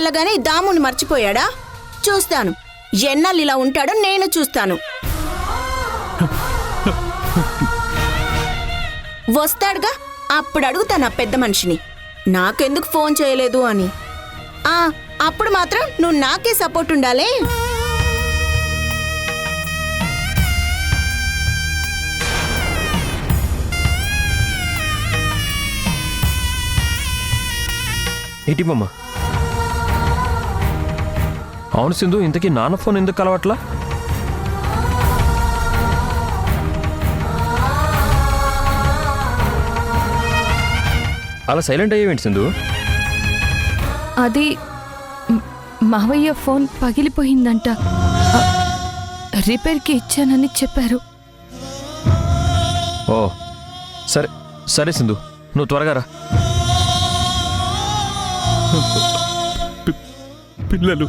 వెళ్ళగానే దాముని మర్చిపోయాడా? చూస్తాను, ఎన్నాళ్ళు ఇలా ఉంటాడో నేను చూస్తాను. వస్తాడుగా, అప్పుడు అడుగుతాను ఆ పెద్ద మనిషిని నాకెందుకు ఫోన్ చేయలేదు అని. అప్పుడు మాత్రం నువ్వు నాకే సపోర్ట్ ఉండాలి. ఏంటిమ్మా? అవును సింధు, ఇంతకీ నాన్న ఫోన్ ఎందుకు కలవట్లా? అలా సైలెంట్ అయ్యేవేంటి సింధు? అది మావయ్య ఫోన్ పగిలిపోయిందంట, రిపేర్కి ఇచ్చానని చెప్పారు. ఓ సరే సరే సింధు, నువ్వు త్వరగా రా. పిల్లలు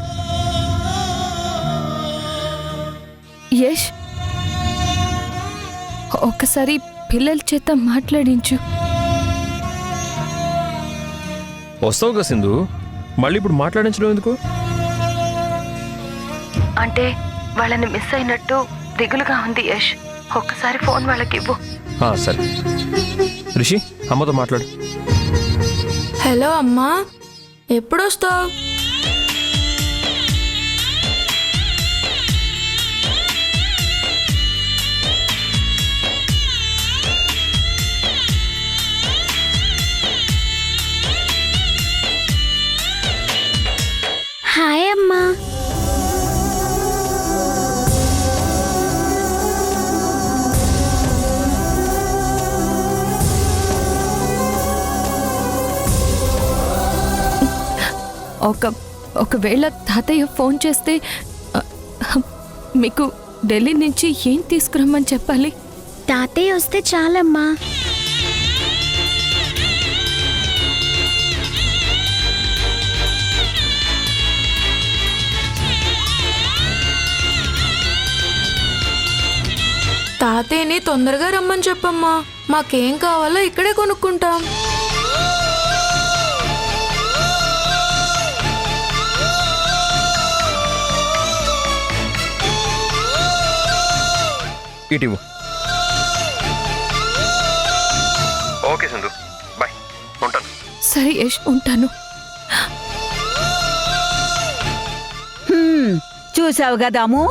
యష్, ఒక్కసారి పిల్లల చేత మాట్లాడించు. వస్తావుగా సింధు, మళ్ళీ ఇప్పుడు మాట్లాడించడం ఎందుకు? అంటే వాళ్ళని మిస్ అయినట్టు దిగులుగా ఉంది యష్, ఒక్కసారి ఫోన్ వాళ్ళకి ఇవ్వు. సరే. రిషి, అమ్మతో మాట్లాడు. హలో అమ్మా, ఎప్పుడు వస్తావు? హాయ్ అమ్మా. ఒకవేళ తాతయ్య ఫోన్ చేస్తే మీకు ఢిల్లీ నుంచి ఏం తీసుకురమ్మని చెప్పాలి? తాతయ్య వస్తే చాలమ్మా. తాతయ్యని తొందరగా రమ్మని చెప్పమ్మా, మాకేం కావాలో ఇక్కడే కొనుక్కుంటాం. ఇటీవు. ఓకే సింధు, బాయ్, ఉంటాను. సరే యష్, ఉంటాను. చూసావు గదాము,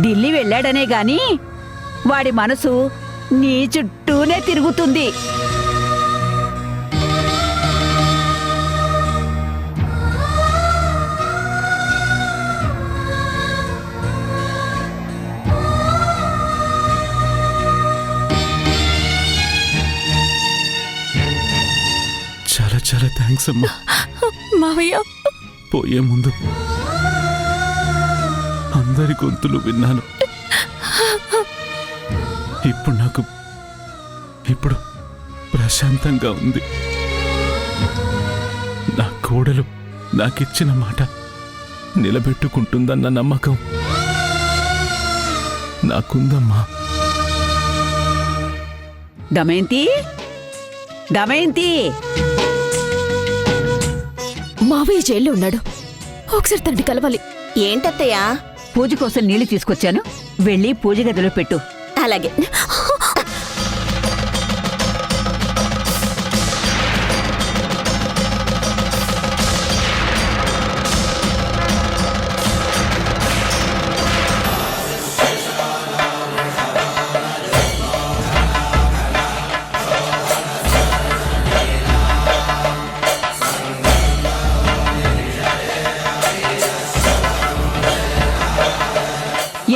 ఢిల్లీ వెళ్ళాడనే గాని వాడి మనసు నీ చుట్టూనే తిరుగుతుంది. చాలా చాలా థ్యాంక్స్ అమ్మా. మావయ్య, పోయే ముందు అందరి గొంతులు విన్నాను. ఇప్పుడు ప్రశాంతంగా ఉంది. నా కోడలు నాకిచ్చిన మాట నిలబెట్టుకుంటుందన్న నమ్మకం నాకుందమ్మా. దమయంతి, దమయంతి. మావయ్య జైల్లో ఉన్నాడు, ఒకసారి తండ్రి కలవాలి. ఏంటత్తయ్యా? పూజ కోసం నీళ్లు తీసుకొచ్చాను, వెళ్ళి పూజ గదిలో పెట్టు. అలాగే.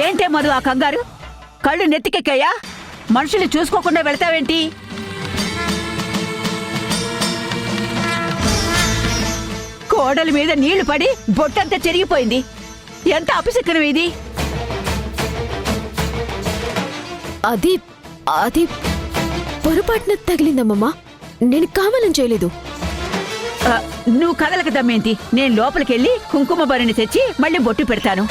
ఏంటే మధు ఆ కంగారు? కళ్ళు నెత్తికెక్కాయా? మనుషులు చూసుకోకుండా వెళ్తావేంటి? కోడలి మీద నీళ్లు పడి బొట్టంతా చెరిగిపోయింది. ఎంత అపశకునం ఇది! అది అది పొరపాటున తగిలిందమ్మమ్మా, నేను కావాలని చేయలేదు. నువ్వు కదలకు దమ్మేంటి, నేను లోపలికెళ్ళి కుంకుమ బరిని తెచ్చి మళ్ళీ బొట్టు పెడతాను.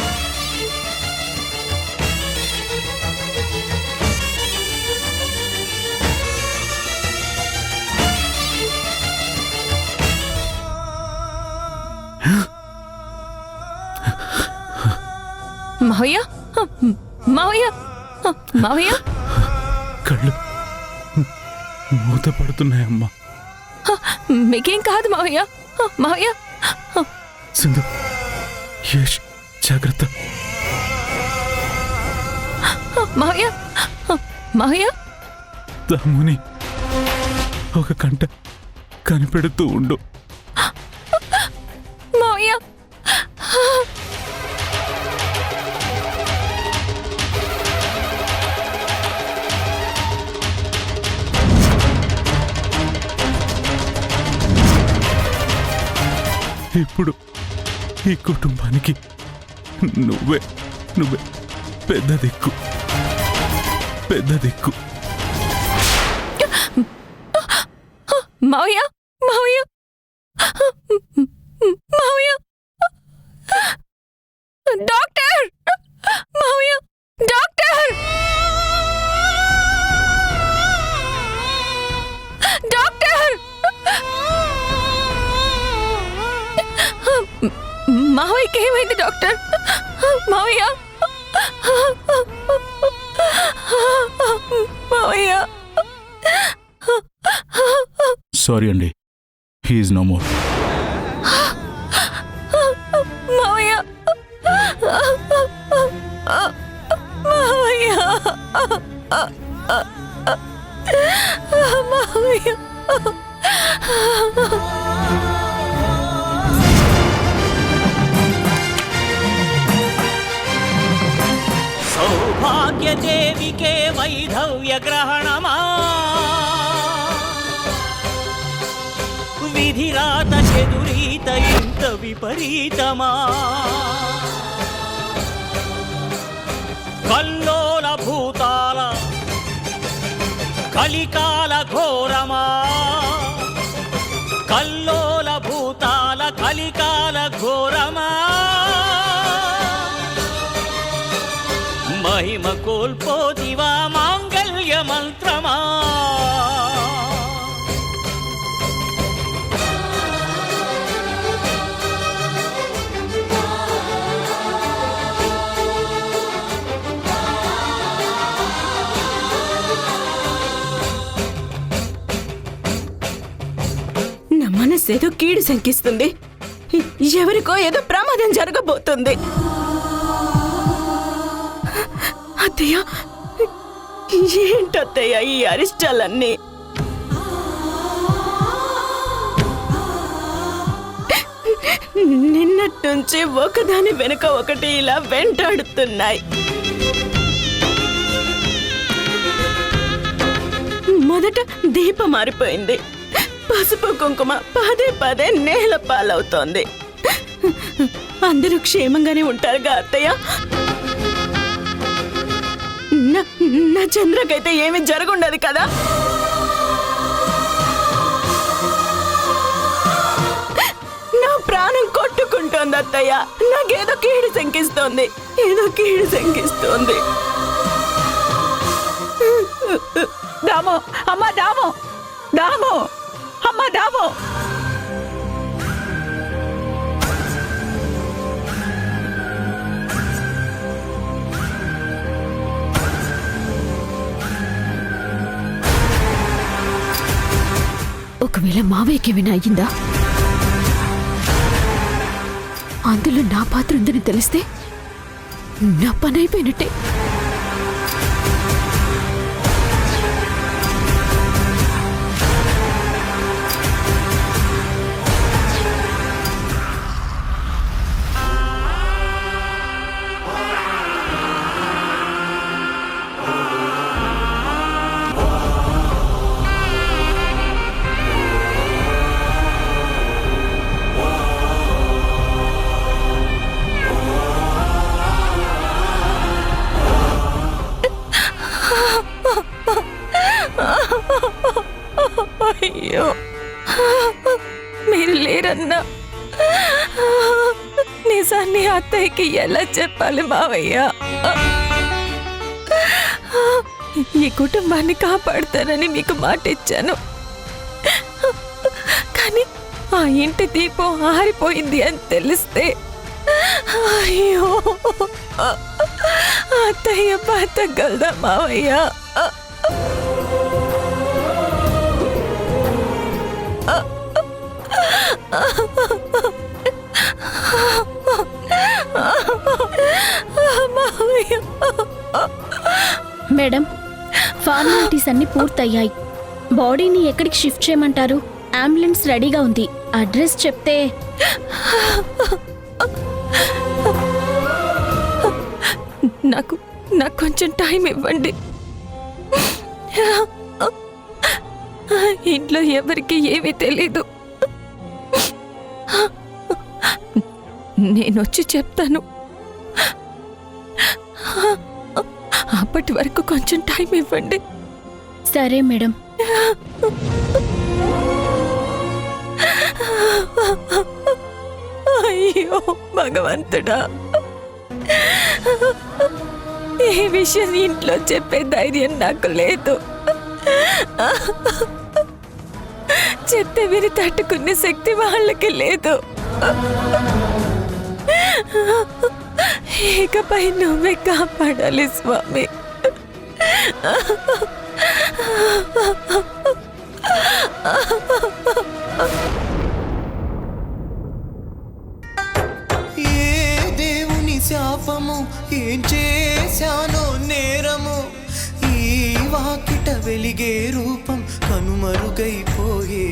మావయ్య మావయ్య మావయ్య కళ్ళు మూతపడుతున్నాయమ్మా. మీకేం కాదు మావయ్య. మావయ్య సింధు, యష్, జాగ్రత్త. మావయ్య మావయ్య తమ్ముని ఒక కంట కనిపెడుతూ ఉండు. మావయ్య ఇప్పుడు ఈ కుటుంబానికి నువ్వే నువ్వే పెద్ద దిక్కు, పెద్ద దిక్కు. మావయ్య మావయ్య మావయ్య డాక్టర్ మావయ్య డాక్టర్ డాక్టర్ మావయ్యకి ఏమైంది డాక్టర్? మావయ్య మావయ్య సారీ అండి, హీఈస్ నో మోర్. మావయ్య మావయ్య మావయ్య సౌభాగ్యదేవికే వైధవ్య గ్రహణమా, విధిరాత చెదురీత ఇంత విపరీతమా, కల్లోల భూతాల కలికాల ఘోరమా, కల్లోల భూతాల కలికాల ఘోరమా, మహిమ కోల్పోతివా మాంగళ్య మంత్రమా. నా మనసు ఏదో కీడు శంకిస్తుంది. ఎవరికో ఏదో ప్రమాదం జరగబోతుంది. అత్తయ్య, ఏంటత్తయ్య ఈ అరిష్టాలన్నీ? నిన్నట్నుంచి ఒకదాని వెనుక ఒకటి ఇలా వెంటాడుతున్నాయి. మొదట దీపం మారిపోయింది. పసుపు కుంకుమ పదే పదే నేల పాలవుతోంది. అందరూ క్షేమంగానే ఉంటారుగా అత్తయ్య? నా చంద్రకైతే ఏమీ జరగుండదు కదా? నా ప్రాణం కొట్టుకుంటోంది అత్తయ్య. నాకేదో కీడు శంకిస్తోంది, ఏదో కీడు శంకిస్తోంది. దాము, అమ్మ దాము, దాము, అమ్మ దాము. ఒకవేళ మావయ్యకి ఏమైనా అయ్యిందా? అందులో నా పాత్ర ఉందని తెలిస్తే నా పని అయిపోయినట్టే. అయ్యో, మీరు లేరన్నా నిజాన్ని అత్తయ్యకి ఎలా చెప్పాలి మావయ్య? ఈ కుటుంబాన్ని కాపాడుతానని మీకు మాట ఇచ్చాను, కానీ ఆ ఇంటి దీపం ఆరిపోయింది అని తెలిస్తే అయ్యో అత్తయ్య బతకగలదా మావయ్య? మేడం, ఫార్మాలిటీస్ అన్ని పూర్తయ్యాయి. బాడీని ఎక్కడికి షిఫ్ట్ చేయమంటారు? అంబులెన్స్ రెడీగా ఉంది. అడ్రస్ చెప్తే. నాకు కొంచెం టైం ఇవ్వండి. ఇంట్లో ఎవరికి ఏమీ తెలీదు. నేనొచ్చి చెప్తాను. అప్పటి వరకు కొంచెం టైం ఇవ్వండి. సరే మేడం. అయ్యో భగవంతుడా, ఈ విషయం ఇంట్లో చెప్పే ధైర్యం నాకు లేదు. చెత్త విని తట్టుకునే శక్తి వాళ్ళకి లేదు. ఇకపై నువ్వే కాపాడాలి స్వామి. ఏ దేవుని శాపము, ఏం చేశానో నేరము, ఈ వాకిట వెలిగే రూపం కనుమరుగైపోయే.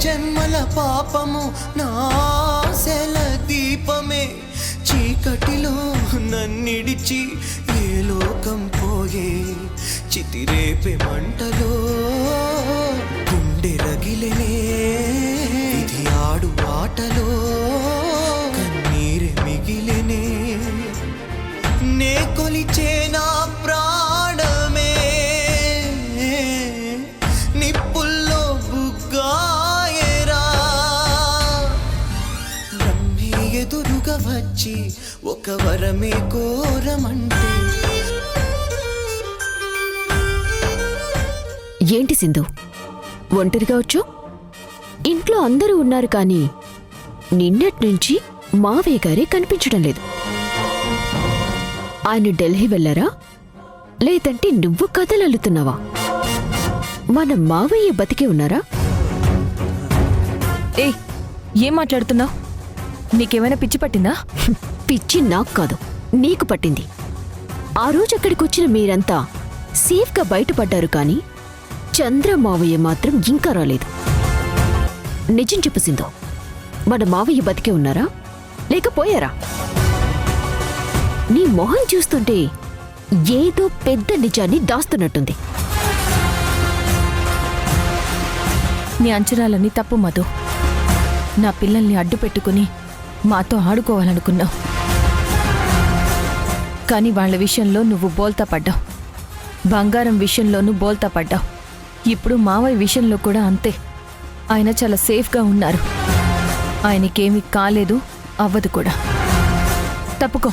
జన్మల పాపము నాశల దీపమే, చీకటిలో నన్నిడిచి ఏ లోకం పోయే. చితిరేపే మంటలో గుండె రగిలనే, ఇది ఆడు ఆటలో కన్నీరె మిగిలనే. నే కొలిచే నా ప్రాణమే నిప్పుల్లో బుగ్గాయరా. బ్రహ్మే ఎదురుగా వచ్చి ఒక వరమే కోరమంటే. ఏంటి సింధు, ఒంటరిగా వచ్చు? ఇంట్లో అందరూ ఉన్నారు కానీ నిన్నట్నుంచి మావయ్య గారే కనిపించడం లేదు. ఆయన ఢిల్లీ వెళ్ళారా, లేదంటే నువ్వు కథలల్లుతున్నావా? మన మావయ్య బతికే ఉన్నారా? ఏయ్, ఏం మాట్లాడుతున్నావు? నీకేమైనా పిచ్చి పట్టిందా? పిచ్చి నాకు కాదు, నీకు పట్టింది. ఆ రోజు అక్కడికొచ్చిన మీరంతా సేఫ్గా బయటపడ్డారు కానీ చంద్ర మావయ్య మాత్రం ఇంకా రాలేదు. నిజం చెప్పు సింధు, మన మావయ్య బతికే ఉన్నారా లేకపోయారా? నీ మొహం చూస్తుంటే ఏదో పెద్ద నిజాన్ని దాస్తున్నట్టుంది. నీ అంచనాలన్నీ తప్పు మధు. నా పిల్లల్ని అడ్డు పెట్టుకుని మాతో ఆడుకోవాలనుకున్నావు, కానీ వాళ్ళ విషయంలో నువ్వు బోల్తా పడ్డావు. బంగారం విషయంలోనూ బోల్తా పడ్డావు. ఇప్పుడు మావయ్య విషయంలో కూడా అంతే. ఆయన చాలా సేఫ్గా ఉన్నారు. ఆయనకేమీ కాలేదు, అవ్వదు కూడా. తప్పుకో.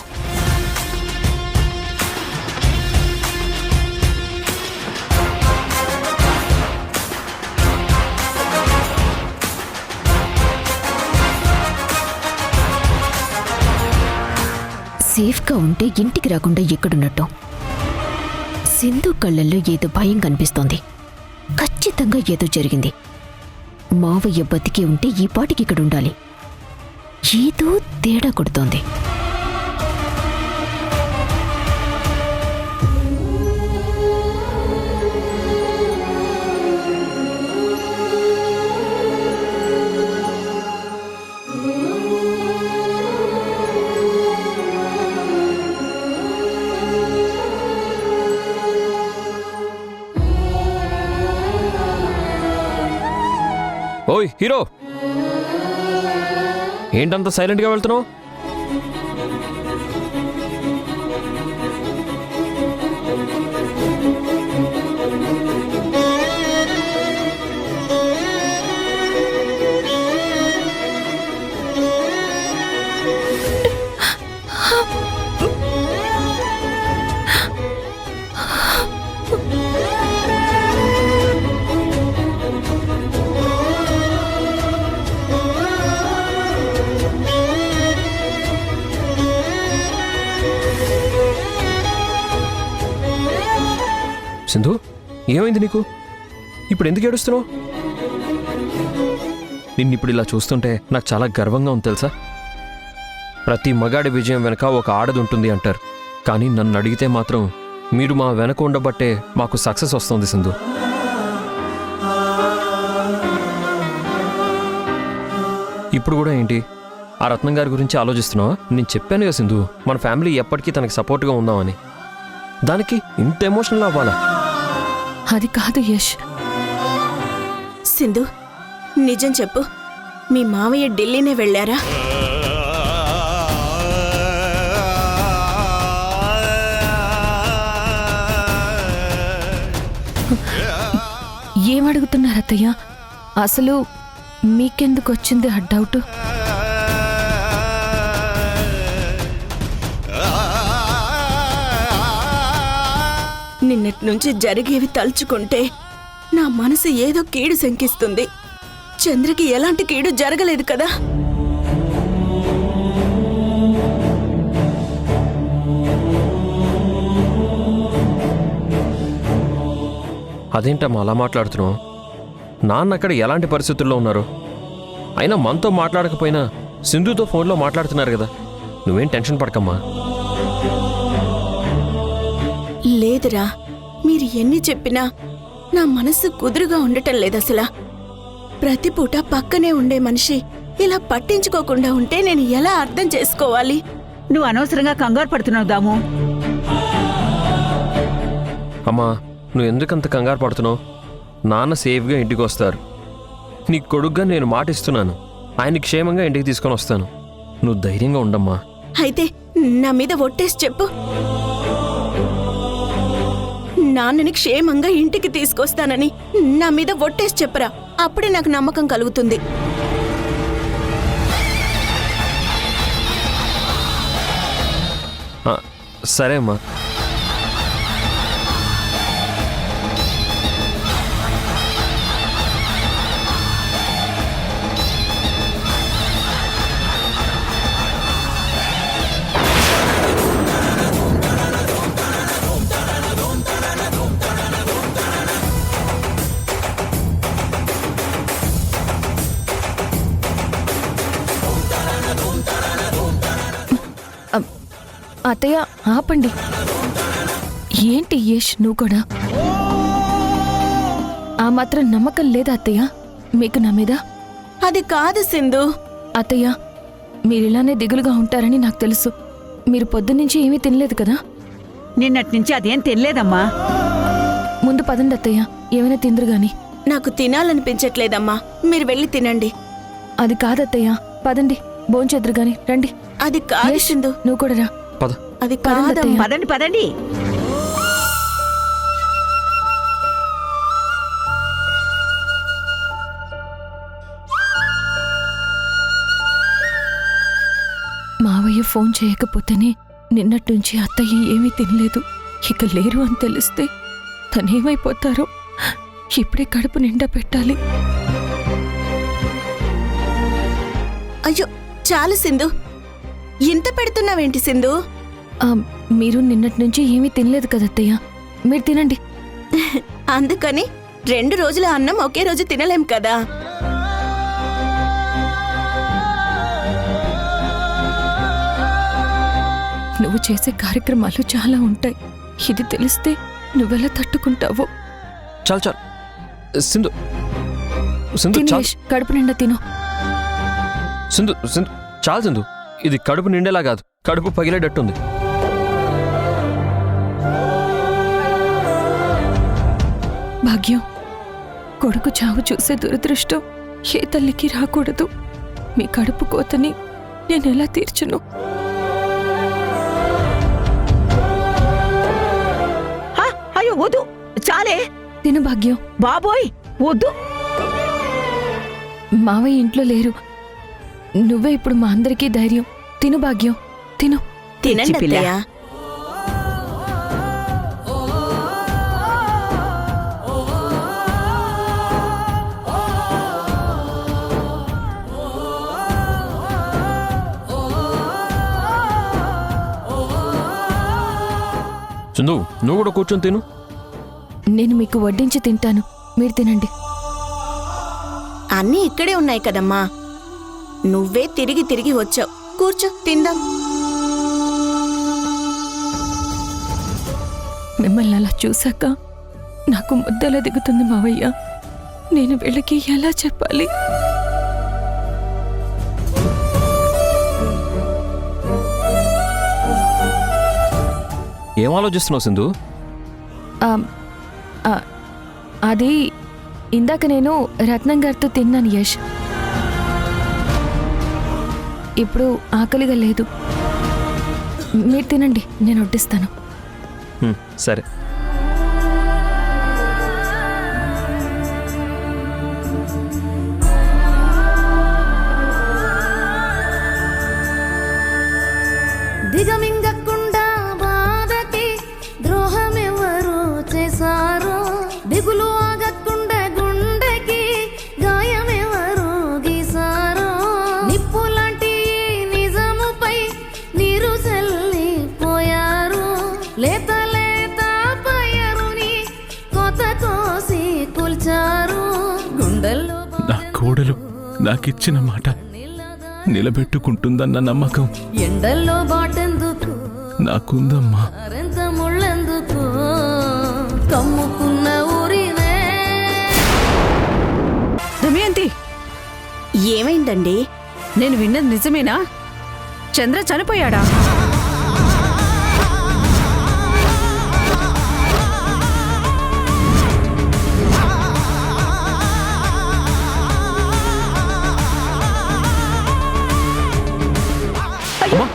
సేఫ్గా ఉంటే ఇంటికి రాకుండా ఎక్కడున్నట్టు? సింధు కళ్ళల్లో ఏదో భయం కనిపిస్తోంది. ఖచ్చితంగా ఏదో జరిగింది. మావయ్య బతికి ఉంటే ఈ పాటికి ఇక్కడ ఉండాలి. ఏదో తేడా కొడుతోంది. ఓయ్ హీరో, ఏంటంత సైలెంట్గా వెళ్తున్నావు? సింధు ఏమైంది నీకు? ఇప్పుడు ఎందుకు ఏడుస్తున్నావు? నిన్నిప్పుడు ఇలా చూస్తుంటే నాకు చాలా గర్వంగా ఉంది తెలుసా. ప్రతి మగాడి విజయం వెనక ఒక ఆడది ఉంటుంది అంటారు, కానీ నన్ను అడిగితే మాత్రం మీరు మా వెనక ఉండబట్టే మాకు సక్సెస్ వస్తుంది సింధు. ఇప్పుడు కూడా ఏంటి ఆ రత్నం గారి గురించి ఆలోచిస్తున్నావా? నేను చెప్పాను కదా సింధు, మన ఫ్యామిలీ ఎప్పటికీ తనకి సపోర్ట్గా ఉందామని. దానికి ఇంత ఎమోషనల్ అవ్వాలా? అది కాదు యష్. సింధు, నిజం చెప్పు, మీ మావయ్య ఢిల్లీనే వెళ్ళారా? ఏమడుగుతున్నారు అత్తయ్య? అసలు మీకెందుకు వచ్చింది ఆ డౌట్? నిన్నటి నుంచి జరిగేవి తలుచుకుంటే నా మనసు ఏదో కీడు శంకిస్తుంది. చంద్రకి ఎలాంటి కీడు జరగలేదు కదా? అదేంటమ్మా అలా మాట్లాడుతున్నావు? నాన్న అక్కడ ఎలాంటి పరిస్థితుల్లో ఉన్నారు? అయినా మనతో మాట్లాడకపోయినా సింధుతో ఫోన్లో మాట్లాడుతున్నారు కదా. నువ్వేం టెన్షన్ పడకమ్మా. లేదురా, మీరు ఎన్ని చెప్పినా నా మనసు కుదురుగా ఉండటం లేదసలా. ప్రతి పూట పక్కనే ఉండే మనిషి ఇలా పట్టించుకోకుండా ఉంటే నేను ఎలా అర్థం చేసుకోవాలి? నువ్వు అనవసరంగా కంగారు పడుతున్నావు దాము. అమ్మా, నువ్వు ఎందుకంత కంగారు పడుతున్నావు? నాన్న సేఫ్గా ఇంటికి వస్తారు. నీ కొడుగ్గా నేను మాటిస్తున్నాను, ఆయన్ని క్షేమంగా ఇంటికి తీసుకొని వస్తాను. నువ్వు ధైర్యంగా ఉండమ్మా. అయితే నా మీద ఒట్టేసి చెప్పు, నాన్నని క్షేమంగా ఇంటికి తీసుకొస్తానని నా మీద ఒట్టేసి చెప్పరా. అప్పుడే నాకు నమ్మకం కలుగుతుంది. సరే అమ్మా. అత్తయ్య ఆపండి. ఏంటి యష్ నువ్వు కూడా? ఆ మాత్రం నమ్మకం లేదా అత్తయ్య మీకు నా మీద? అది కాదు సింధు. అత్తయ్య, మీరిలానే దిగులుగా ఉంటారని నాకు తెలుసు. మీరు పొద్దున్నుంచి ఏమీ తినలేదు కదా? నిన్నటి నుంచి అదేం తినలేదమ్మా. ముందు పదండి అత్తయ్య, ఏమైనా తిందురు గాని. నాకు తినాలనిపించట్లేదమ్మా, మీరు వెళ్ళి తినండి. అది కాదత్తయ్య, పదండి భోంచేద్దురు గాని, రండి. అది కాదు యష్, సింధు. నువ్వు కూడా రా. పద. అది పదండి కాదమ్మా. అత్తయ్య. పదండి పదండి. మావయ్య ఫోన్ చేయకపోతేనే నిన్నట్నుంచి అత్తయ్య ఏమీ తినలేదు. ఇక లేరు అని తెలిస్తే తనేమైపోతారో. ఇప్పుడే కడుపు నిండా పెట్టాలి. అయ్యో చాలు సింధు, ఇంత పెడుతున్నావేంటి సింధు? మీరు నిన్నటి నుంచి ఏమీ తినలేదు కదా అత్తయ్య, మీరు తినండి. అందుకని 2 రోజుల అన్నం ఒకే రోజు తినలేం కదా. నువ్వు చేసే కార్యక్రమాలు చాలా ఉంటాయి. ఇది తెలిస్తే నువ్వెలా తట్టుకుంటావో. చాలు చాలు సింధు, సింధు తిను చాలు. యష్, కడుపు నిండా తిను. సింధు సింధు చాలు సింధు. ఇది కడుపు నిండేలా కాదు, కడుపు పగిలేటట్టుంది. భాగ్యం, కొడుకు చావు చూసే దురదృష్టం ఏ తల్లికి రాకూడదు. మీ కడుపు కోతని నేనెలా తీర్చును? అయ్యో వద్దు, చాలే. తిను భాగ్యం. బాబోయ్ వద్దు. మావయ్య ఇంట్లో లేరు. నువ్వే ఇప్పుడు మా అందరికీ ధైర్యం. తిను భాగ్యం, తిను. తినండి పిల్ల. అత్తయ్య. సింధు, నువ్వు కూడా కూర్చొని తిను. నేను మీకు వడ్డించి తింటాను, మీరు తినండి. అన్నీ ఇక్కడే ఉన్నాయి కదమ్మా. నువ్వే తిరిగి తిరిగి వచ్చావు. కూర్చో, తిందాం. మిమ్మల్ని అలా చూశాక నాకు ముద్దలా దిగుతుంది మావయ్య. నేను వీళ్ళకి ఎలా చెప్పాలి? ఏం ఆలోచిస్తున్నావు సింధు? అది ఇందాక నేను రత్నం గారితో తిన్నాను యష్. ఇప్పుడు ఆకలిగా లేదు. మీరు తినండి, నేను వడ్డిస్తాను. సరే. దిగమింగకుండా బాధకి ద్రోహమెవరు చేశారో, దిగులు ఆగకుండా గుండెకి గాయమెవరు గీసారో, నిప్పు లాంటి నిజముపై నీరు చల్లిపోయారు. లేత లేత పయరుని కొత్త కోసి కూల్చారు. గుండెల్లో నా కోడలు నాకిచ్చిన మాట నిలబెట్టుకుంటుందన్న నమ్మకం ఎండల్లో బాటెందుకు, నాకుందమ్మా. అరెంత ముళ్ళెందుకు, కమ్ముకున్న ఊరినే. దమయంతి, ఏమైందండి? నేను విన్నది నిజమేనా? చంద్ర చనిపోయాడా? అమ్మా!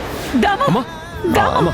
అమ్మా! అమ్మా!